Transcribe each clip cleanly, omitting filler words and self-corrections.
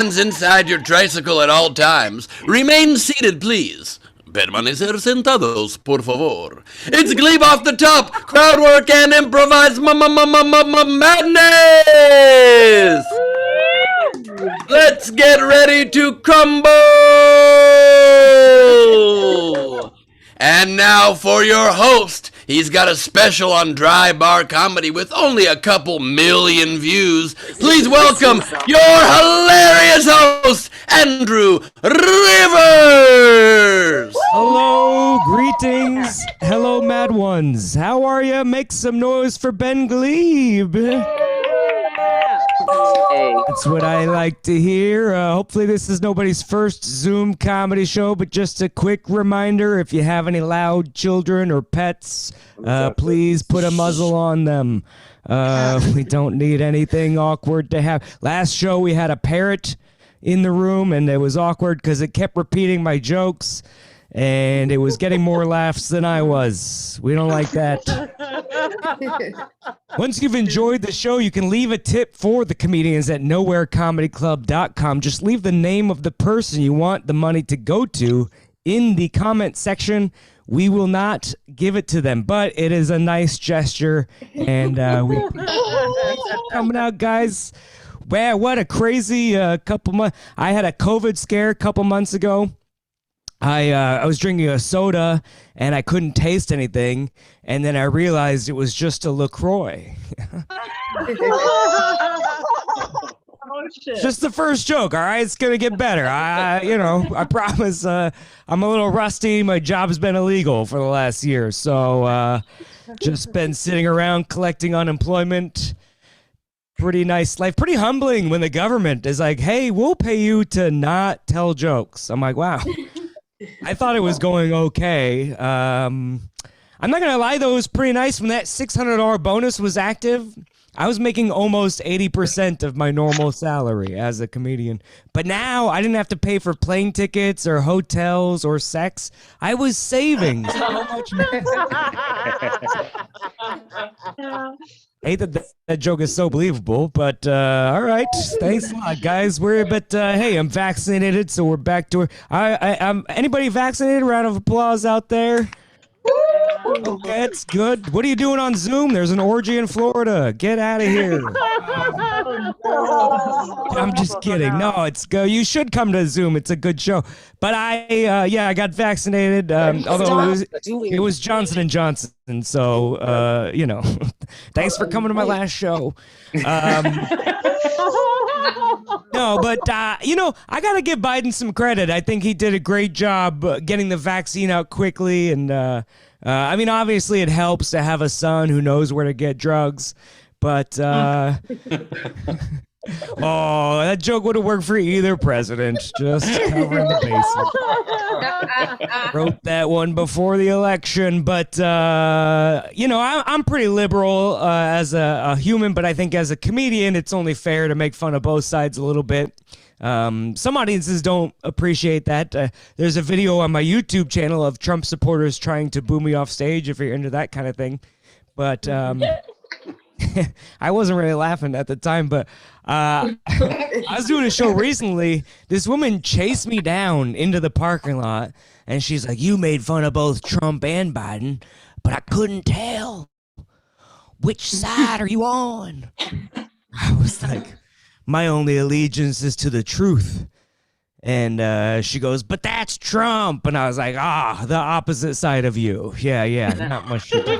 hands inside your tricycle at all times. Remain seated, please. Permanecer sentados, por favor. It's Glebe off the top, crowd work and improvised madness! Let's get ready to crumble! And now for your host. He's got a special on dry bar comedy with only a couple million views. Please welcome your hilarious host, Andrew Rivers! Hello, greetings. Hello, mad ones. How are ya? Make some noise for Ben Glebe. That's what I like to hear. Hopefully this is nobody's first Zoom comedy show, but just a quick reminder, if you have any loud children or pets, please put a muzzle on them. We don't need anything awkward to have. Last show we had a parrot in the room, and it was awkward because it kept repeating my jokes, and it was getting more laughs than I was. We don't like that. Once you've enjoyed the show, you can leave a tip for the comedians at nowherecomedyclub.com. Just leave the name of the person you want the money to go to in the comment section. We will not give it to them, but it is a nice gesture, and we coming out, guys. Wow, what a crazy couple months. I had a COVID scare a couple months ago. I was drinking a soda, and I couldn't taste anything, and then I realized it was just a LaCroix. Just the first joke, all right? It's going to get better. I promise. I'm a little rusty. My job's been illegal for the last year, so just been sitting around collecting unemployment. Pretty nice life. Pretty humbling when the government is like, hey, we'll pay you to not tell jokes. I'm like, wow. I thought it was going okay. I'm not going to lie, though, it was pretty nice when that $600 bonus was active. I was making almost 80% of my normal salary as a comedian. But now I didn't have to pay for plane tickets or hotels or sex. I was saving so much money. I hate that joke is so believable, but all right. Thanks a lot, guys. Hey, I'm vaccinated, so we're back to it. I'm anybody vaccinated? Round of applause out there. Okay, that's good. What are you doing on Zoom? There's an orgy in Florida. Get out of here. I'm just kidding. No, it's go. You should come to Zoom. It's a good show. But I got vaccinated. Although it was Johnson & Johnson. So, thanks for coming to my last show. No, but, I got to give Biden some credit. I think he did a great job getting the vaccine out quickly. And, obviously it helps to have a son who knows where to get drugs. But, that joke would have worked for either president. Just covering the bases. Wrote that one before the election. But, I'm pretty liberal as a human, but I think as a comedian, it's only fair to make fun of both sides a little bit. Some audiences don't appreciate that. There's a video on my YouTube channel of Trump supporters trying to boo me off stage if you're into that kind of thing. But I wasn't really laughing at the time, but I was doing a show recently. This woman chased me down into the parking lot, and she's like, you made fun of both Trump and Biden, but I couldn't tell. Which side are you on? I was like, my only allegiance is to the truth. And she goes, but that's Trump. And I was like, the opposite side of you. Yeah, not much to do.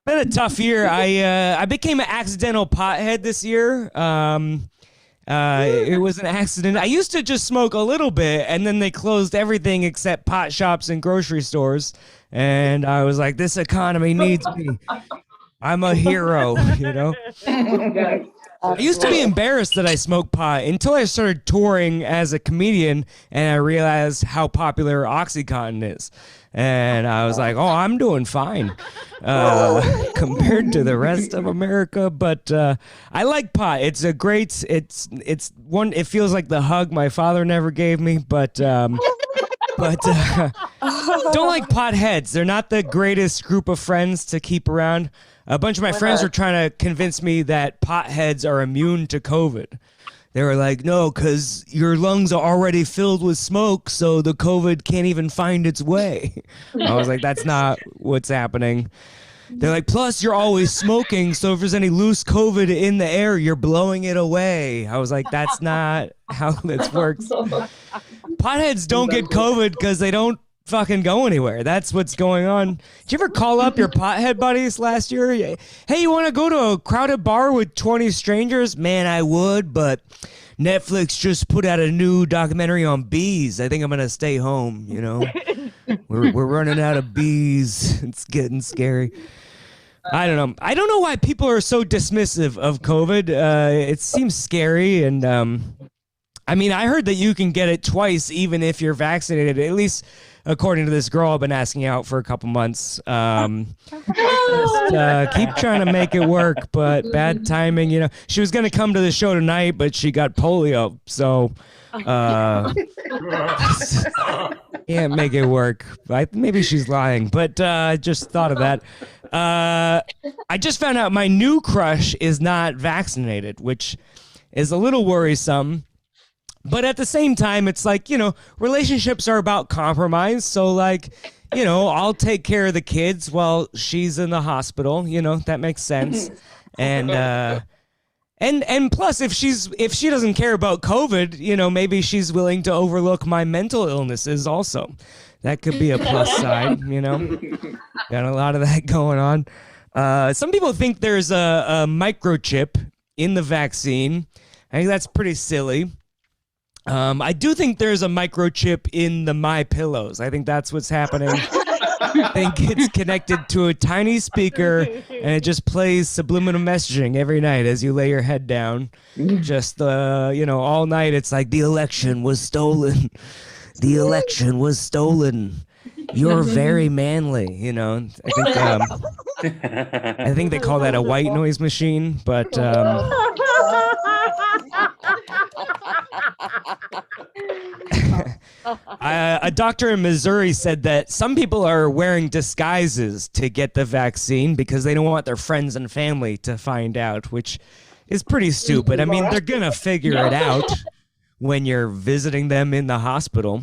Been a tough year. I became an accidental pothead this year. It was an accident. I used to just smoke a little bit, and then they closed everything except pot shops and grocery stores. And I was like, this economy needs me. I'm a hero, I used to be embarrassed that I smoked pot until I started touring as a comedian, and I realized how popular OxyContin is. And I was like, I'm doing fine compared to the rest of America. But I like pot. It's a great, it's one, it feels like the hug my father never gave me, but don't like potheads. They're not the greatest group of friends to keep around. A bunch of my friends were trying to convince me that potheads are immune to COVID. They were like, no, because your lungs are already filled with smoke, so the COVID can't even find its way. I was like, that's not what's happening. They're like, plus you're always smoking, so if there's any loose COVID in the air, you're blowing it away. I was like, that's not how this works. Potheads don't get COVID because they don't fucking go anywhere. That's what's going on. Did you ever call up your pothead buddies last year? Hey, you want to go to a crowded bar with 20 strangers? Man, I would, but Netflix just put out a new documentary on bees. I think I'm going to stay home, you know? We're running out of bees. It's getting scary. I don't know. I don't know why people are so dismissive of COVID. It seems scary, and I mean, I heard that you can get it twice even if you're vaccinated, at least according to this girl I've been asking out for a couple months. Keep trying to make it work, but bad timing, you know. She was going to come to the show tonight, but she got polio, so can't make it work. Maybe she's lying, but I just thought of that. I just found out my new crush is not vaccinated, which is a little worrisome. But at the same time, it's like, you know, relationships are about compromise. So, like, you know, I'll take care of the kids while she's in the hospital. You know, that makes sense. And plus, if she doesn't care about COVID, you know, maybe she's willing to overlook my mental illnesses also. That could be a plus side, you know. Got a lot of that going on. Some people think there's a microchip in the vaccine. I think that's pretty silly. I do think there's a microchip in the My Pillows. I think that's what's happening. I think it's connected to a tiny speaker, and it just plays subliminal messaging every night as you lay your head down. Just, you know, all night it's like, the election was stolen. The election was stolen. You're very manly, you know. I think they call that a white noise machine, but a doctor in Missouri said that some people are wearing disguises to get the vaccine because they don't want their friends and family to find out, which is pretty stupid. I mean, they're gonna figure it out when you're visiting them in the hospital.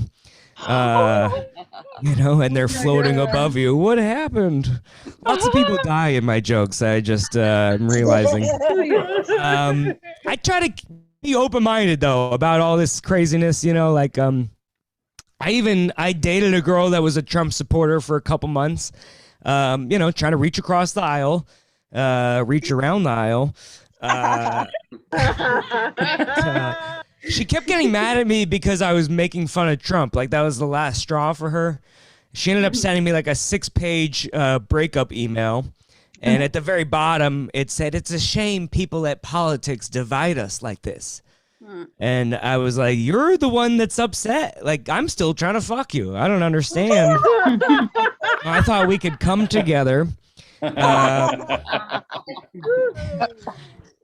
You know, and they're floating above you. What happened? Lots of people die in my jokes. I just am realizing. I try to be open-minded though about all this craziness. You know, like I dated a girl that was a Trump supporter for a couple months. You know, trying to reach across the aisle, reach around the aisle. She kept getting mad at me because I was making fun of Trump. Like, that was the last straw for her. She ended up sending me like a 6-page breakup email. And at the very bottom, it said, "It's a shame people at politics divide us like this." And I was like, you're the one that's upset. Like, I'm still trying to fuck you. I don't understand. I thought we could come together.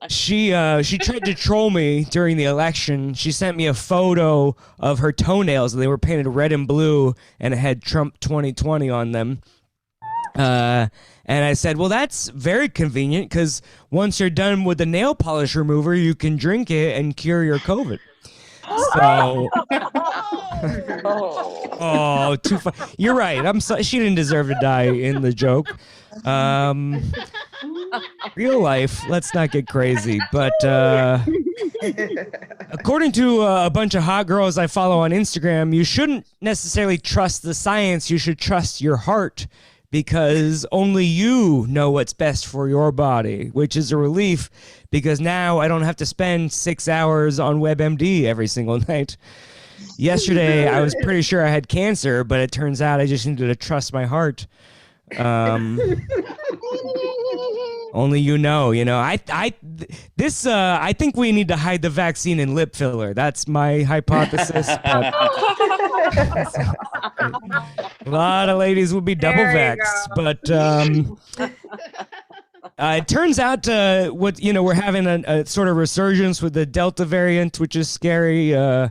She tried to troll me during the election. She sent me a photo of her toenails. They were painted red and blue, and it had Trump 2020 on them. And I said, well, that's very convenient because once you're done with the nail polish remover, you can drink it and cure your COVID. So, oh, too fun. You're right. I'm sorry. She didn't deserve to die in the joke. Real life, let's not get crazy. But according to a bunch of hot girls I follow on Instagram, you shouldn't necessarily trust the science. You should trust your heart, because only you know what's best for your body, which is a relief because now I don't have to spend 6 hours on WebMD every single night. Yesterday, I was pretty sure I had cancer, but it turns out I just needed to trust my heart. Only you know. I think we need to hide the vaccine in lip filler. That's my hypothesis. A lot of ladies will be double vaxxed, but it turns out we're having a sort of resurgence with the Delta variant, which is scary. They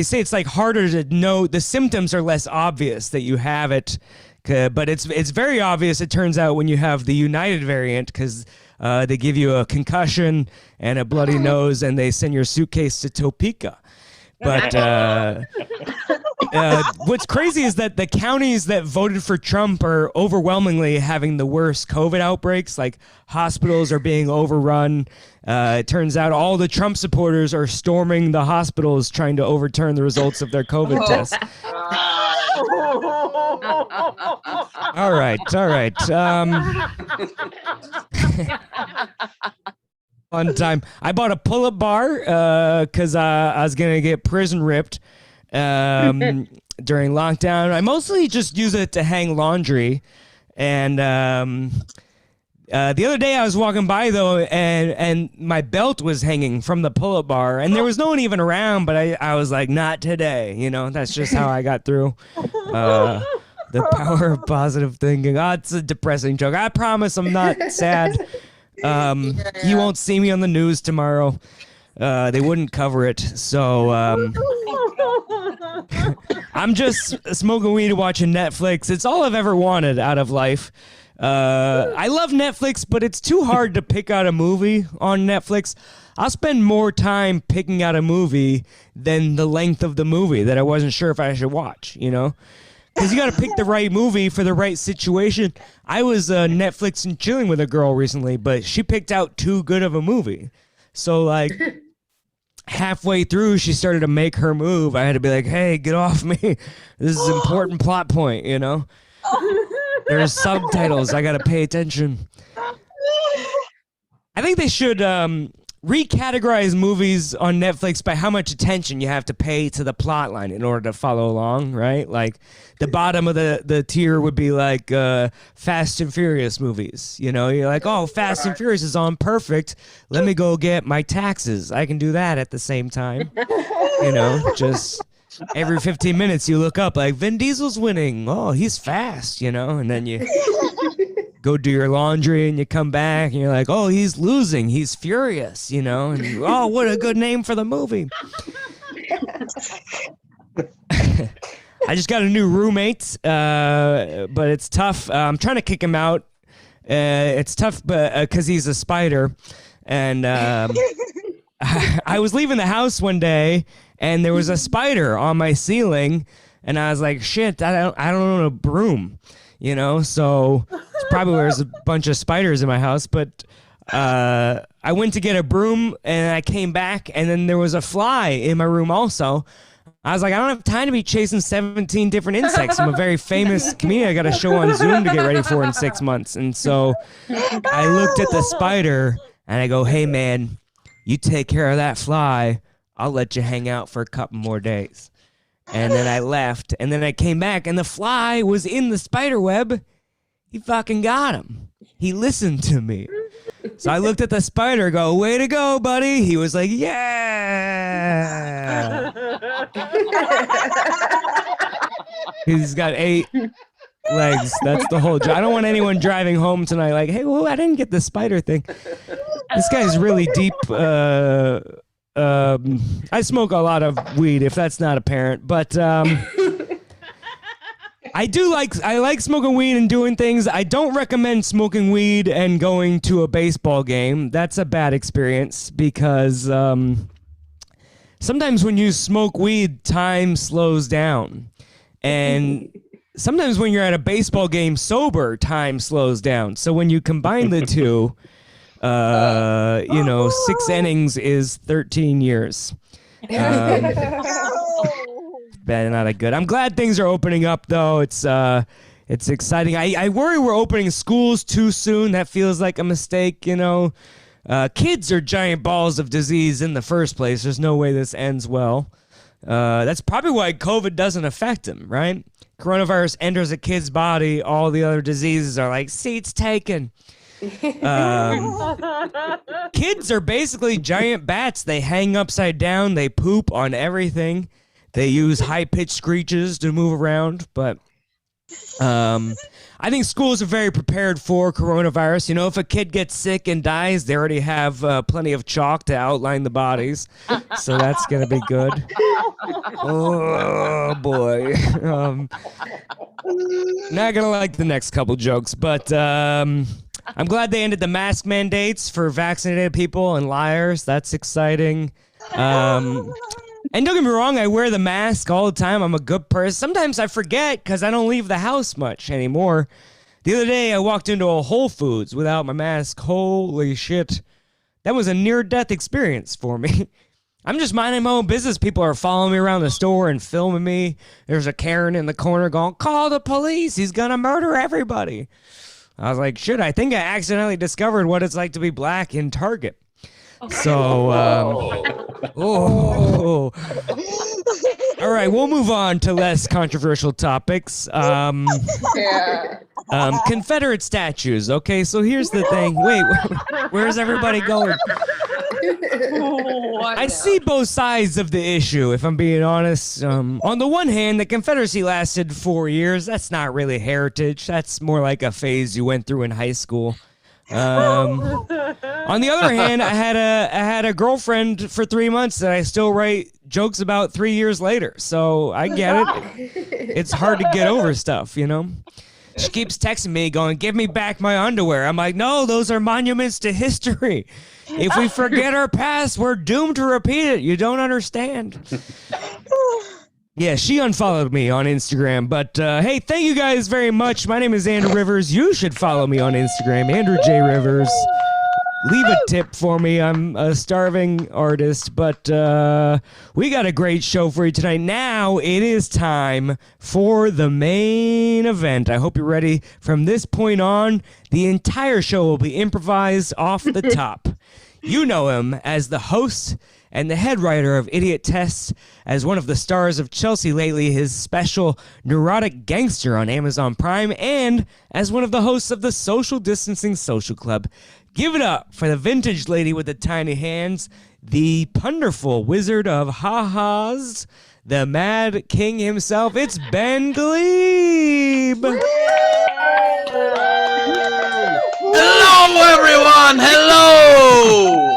say it's like harder to know. The symptoms are less obvious that you have it But it's very obvious, it turns out, when you have the United variant, because they give you a concussion and a bloody nose, and they send your suitcase to Topeka. But what's crazy is that the counties that voted for Trump are overwhelmingly having the worst COVID outbreaks. Like, hospitals are being overrun. It turns out all the Trump supporters are storming the hospitals trying to overturn the results of their COVID tests. All right. Fun time. I bought a pull-up bar because I was going to get prison ripped during lockdown. I mostly just use it to hang laundry. And the other day I was walking by, though, and my belt was hanging from the pull-up bar. And there was no one even around, but I was like, not today. You know, that's just how I got through. The power of positive thinking. Oh, it's a depressing joke. I promise I'm not sad. You won't see me on the news tomorrow. They wouldn't cover it. So I'm just smoking weed and watching Netflix. It's all I've ever wanted out of life. I love Netflix, but it's too hard to pick out a movie on Netflix. I'll spend more time picking out a movie than the length of the movie that I wasn't sure if I should watch, you know? Because you got to pick the right movie for the right situation. I was Netflix and chilling with a girl recently, but she picked out too good of a movie. So, like, halfway through, she started to make her move. I had to be like, hey, get off me. This is an important plot point, you know? There's subtitles. I got to pay attention. I think they should recategorize movies on Netflix by how much attention you have to pay to the plot line in order to follow along, right? Like, the bottom of the tier would be like Fast and Furious movies. You know, you're like, oh, Fast and Furious is on, perfect. Let me go get my taxes. I can do that at the same time. You know, just every 15 minutes you look up like, Vin Diesel's winning. Oh, he's fast, you know, and then you go do your laundry and you come back and you're like, oh, he's losing. He's furious, you know? And oh, what a good name for the movie. I just got a new roommate, but it's tough. I'm trying to kick him out. It's tough because he's a spider. And I was leaving the house one day and there was a spider on my ceiling. And I was like, shit, I don't own a broom. You know, so it's probably there's a bunch of spiders in my house, but I went to get a broom and I came back and then there was a fly in my room also. I was like, I don't have time to be chasing 17 different insects. I'm a very famous comedian. I got a show on Zoom to get ready for in 6 months. And so I looked at the spider and I go, hey, man, you take care of that fly. I'll let you hang out for a couple more days. And then I left, and then I came back, and the fly was in the spider web. He fucking got him. He listened to me. So I looked at the spider, go, way to go, buddy. He was like, yeah. He's got 8 legs. That's the whole job. I don't want anyone driving home tonight like, hey, well, I didn't get the spider thing. This guy's really deep. I smoke a lot of weed, if that's not apparent, but I like smoking weed and doing things. I don't recommend smoking weed and going to a baseball game. That's a bad experience because sometimes when you smoke weed, time slows down. And sometimes when you're at a baseball game sober, time slows down. So when you combine the two, 6 innings is 13 years. Not a good. I'm glad things are opening up, though. It's exciting. I worry we're opening schools too soon. That feels like a mistake, you know. Kids are giant balls of disease in the first place. There's no way this ends well. That's probably why COVID doesn't affect them, right? Coronavirus enters a kid's body. All the other diseases are like, seats taken. Kids are basically giant bats. They hang upside down. They poop on everything. They use high-pitched screeches to move around, but I think schools are very prepared for coronavirus. You know, if a kid gets sick and dies, they already have plenty of chalk to outline the bodies. So that's going to be good. Oh, boy. Not going to like the next couple jokes, but I'm glad they ended the mask mandates for vaccinated people and liars. That's exciting. And don't get me wrong, I wear the mask all the time. I'm a good person. Sometimes I forget because I don't leave the house much anymore. The other day, I walked into a Whole Foods without my mask. Holy shit. That was a near-death experience for me. I'm just minding my own business. People are following me around the store and filming me. There's a Karen in the corner going, "Call the police. He's going to murder everybody." I was like, shit, I think I accidentally discovered what it's like to be black in Target. So, all right, we'll move on to less controversial topics. Confederate statues. Okay, so here's the thing. Wait, where's everybody going? I see both sides of the issue, if I'm being honest. On the one hand, the Confederacy lasted 4 years. That's not really heritage. That's more like a phase you went through in high school. On the other hand, I had a girlfriend for 3 months that I still write jokes about 3 years later. So I get it. It's hard to get over stuff, you know? She keeps texting me going, "Give me back my underwear." I'm like, no, those are monuments to history. If we forget our past, we're doomed to repeat it. You don't understand. Yeah, she unfollowed me on Instagram. But, hey, thank you guys very much. My name is Andrew Rivers. You should follow me on Instagram, Andrew J. Rivers. Leave a tip for me. I'm a starving artist, but we got a great show for you tonight. Now it is time for the main event. I hope you're ready. From this point on, the entire show will be improvised off the top. You know him as the host and the head writer of Idiot Tests, as one of the stars of Chelsea lately, his special Neurotic Gangster on Amazon Prime, and as one of the hosts of the Social Distancing Social Club. Give it up for the vintage lady with the tiny hands, the punderful wizard of ha-has, the mad king himself. It's Ben Glebe. Hello, everyone. Hello.